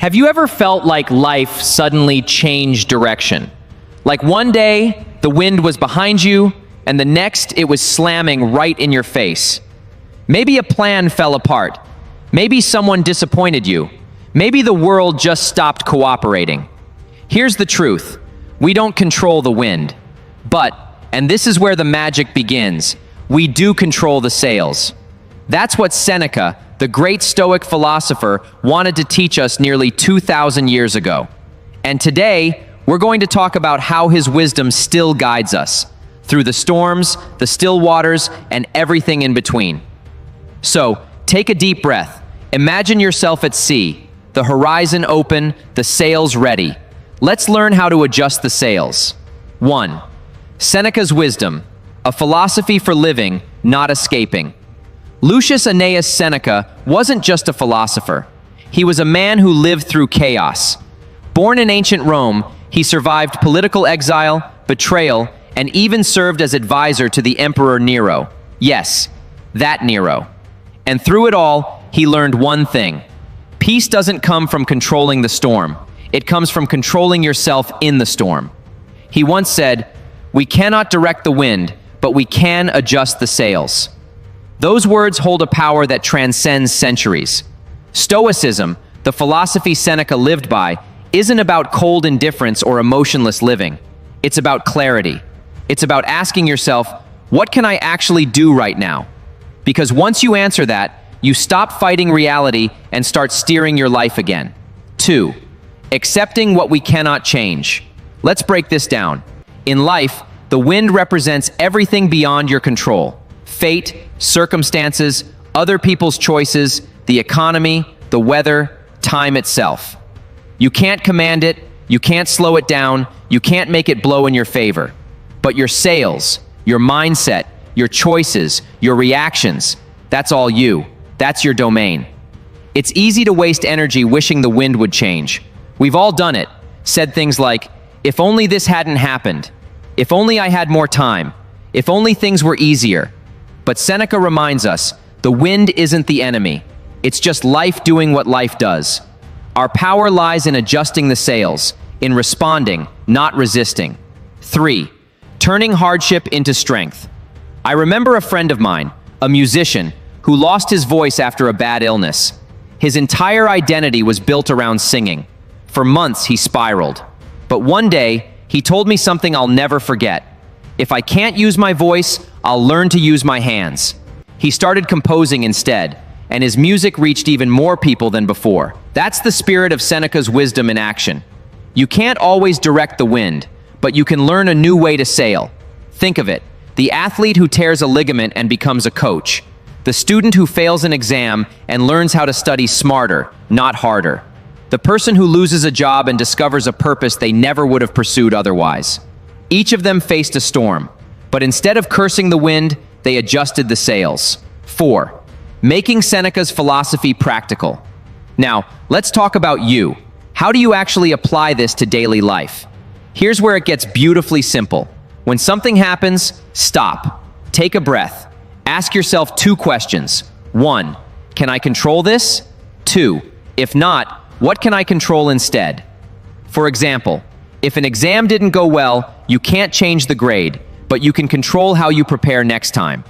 Have you ever felt like life suddenly changed direction? Like one day, the wind was behind you, and the next, it was slamming right in your face. Maybe a plan fell apart. Maybe someone disappointed you. Maybe the world just stopped cooperating. Here's the truth. We don't control the wind. But, and this is where the magic begins, we do control the sails. That's what Seneca, the great Stoic philosopher, wanted to teach us nearly 2,000 years ago. And today, we're going to talk about how his wisdom still guides us, through the storms, the still waters, and everything in between. So, take a deep breath. Imagine yourself at sea, the horizon open, the sails ready. Let's learn how to adjust the sails. 1. Seneca's wisdom, a philosophy for living, not escaping. Lucius Annaeus Seneca wasn't just a philosopher. He was a man who lived through chaos. Born in ancient Rome, he survived political exile, betrayal, and even served as advisor to the Emperor Nero. Yes, that Nero. And through it all, he learned one thing. Peace doesn't come from controlling the storm. It comes from controlling yourself in the storm. He once said, "We cannot direct the wind, but we can adjust the sails." Those words hold a power that transcends centuries. Stoicism, the philosophy Seneca lived by, isn't about cold indifference or emotionless living. It's about clarity. It's about asking yourself, what can I actually do right now? Because once you answer that, you stop fighting reality and start steering your life again. 2. Accepting what we cannot change. Let's break this down. In life, the wind represents everything beyond your control. Fate, circumstances, other people's choices, the economy, the weather, time itself. You can't command it, you can't slow it down, you can't make it blow in your favor. But your sails, your mindset, your choices, your reactions, that's all you. That's your domain. It's easy to waste energy wishing the wind would change. We've all done it, said things like, if only this hadn't happened, if only I had more time, if only things were easier. But Seneca reminds us, the wind isn't the enemy. It's just life doing what life does. Our power lies in adjusting the sails, in responding, not resisting. 3. Turning hardship into strength. I remember a friend of mine, a musician, who lost his voice after a bad illness. His entire identity was built around singing. For months, he spiraled. But one day, he told me something I'll never forget. If I can't use my voice, I'll learn to use my hands. He started composing instead, and his music reached even more people than before. That's the spirit of Seneca's wisdom in action. You can't always direct the wind, but you can learn a new way to sail. Think of it, the athlete who tears a ligament and becomes a coach. The student who fails an exam and learns how to study smarter, not harder. The person who loses a job and discovers a purpose they never would have pursued otherwise. Each of them faced a storm, but instead of cursing the wind, they adjusted the sails. 4. Making Seneca's philosophy practical. Now, let's talk about you. How do you actually apply this to daily life? Here's where it gets beautifully simple. When something happens, stop. Take a breath. Ask yourself 2 questions. 1. Can I control this? 2. If not, what can I control instead? For example, if an exam didn't go well, you can't change the grade, but you can control how you prepare next time.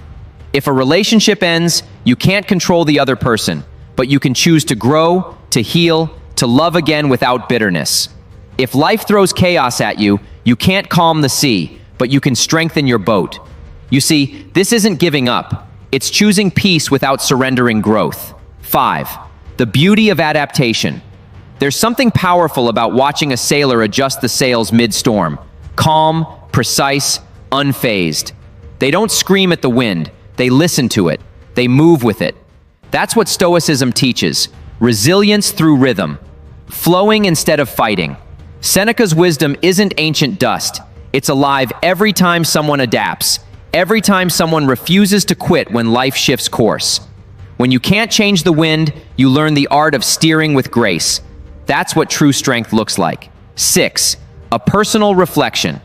If a relationship ends, you can't control the other person, but you can choose to grow, to heal, to love again without bitterness. If life throws chaos at you, you can't calm the sea, but you can strengthen your boat. You see, this isn't giving up. It's choosing peace without surrendering growth. 5. The beauty of adaptation. There's something powerful about watching a sailor adjust the sails mid-storm. Calm, precise, unfazed. They don't scream at the wind. They listen to it. They move with it. That's what Stoicism teaches. Resilience through rhythm. Flowing instead of fighting. Seneca's wisdom isn't ancient dust. It's alive every time someone adapts. Every time someone refuses to quit when life shifts course. When you can't change the wind, you learn the art of steering with grace. That's what true strength looks like. 6. A personal reflection.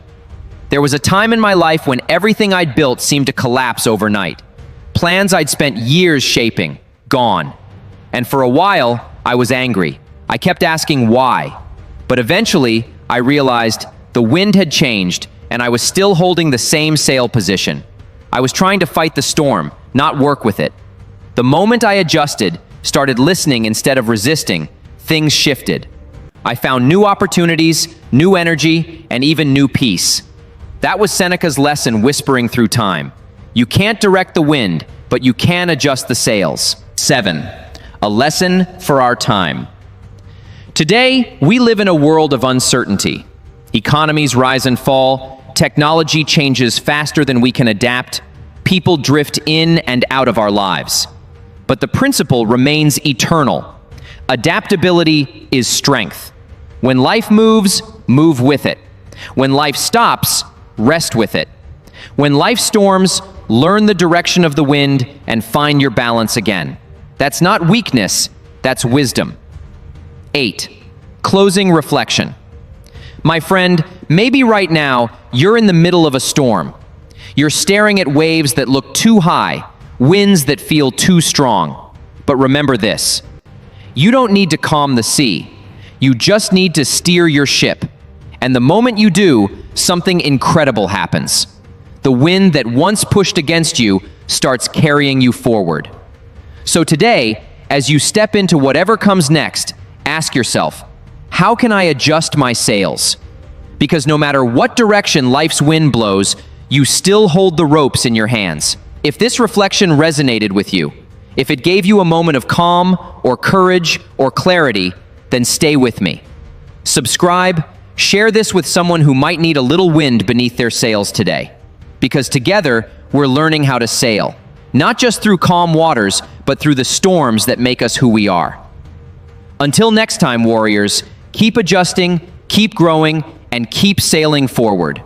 There was a time in my life when everything I'd built seemed to collapse overnight. Plans I'd spent years shaping, gone. And for a while, I was angry. I kept asking why, but eventually I realized the wind had changed and I was still holding the same sail position. I was trying to fight the storm, not work with it. The moment I adjusted, started listening instead of resisting, things shifted. I found new opportunities, new energy, and even new peace. That was Seneca's lesson whispering through time. You can't direct the wind, but you can adjust the sails. 7. A lesson for our time. Today, we live in a world of uncertainty. Economies rise and fall, technology changes faster than we can adapt, people drift in and out of our lives. But the principle remains eternal. Adaptability is strength. When life moves, move with it. When life stops, rest with it. When life storms, learn the direction of the wind and find your balance again. That's not weakness, that's wisdom. 8. Closing reflection. My friend, maybe right now you're in the middle of a storm. You're staring at waves that look too high, winds that feel too strong. But remember this: you don't need to calm the sea. You just need to steer your ship. And the moment you do, something incredible happens. The wind that once pushed against you starts carrying you forward. So today, as you step into whatever comes next, ask yourself, how can I adjust my sails? Because no matter what direction life's wind blows, you still hold the ropes in your hands. If this reflection resonated with you, if it gave you a moment of calm or courage or clarity, then stay with me. Subscribe, share this with someone who might need a little wind beneath their sails today. Because together, we're learning how to sail, not just through calm waters, but through the storms that make us who we are. Until next time, warriors, keep adjusting, keep growing, and keep sailing forward.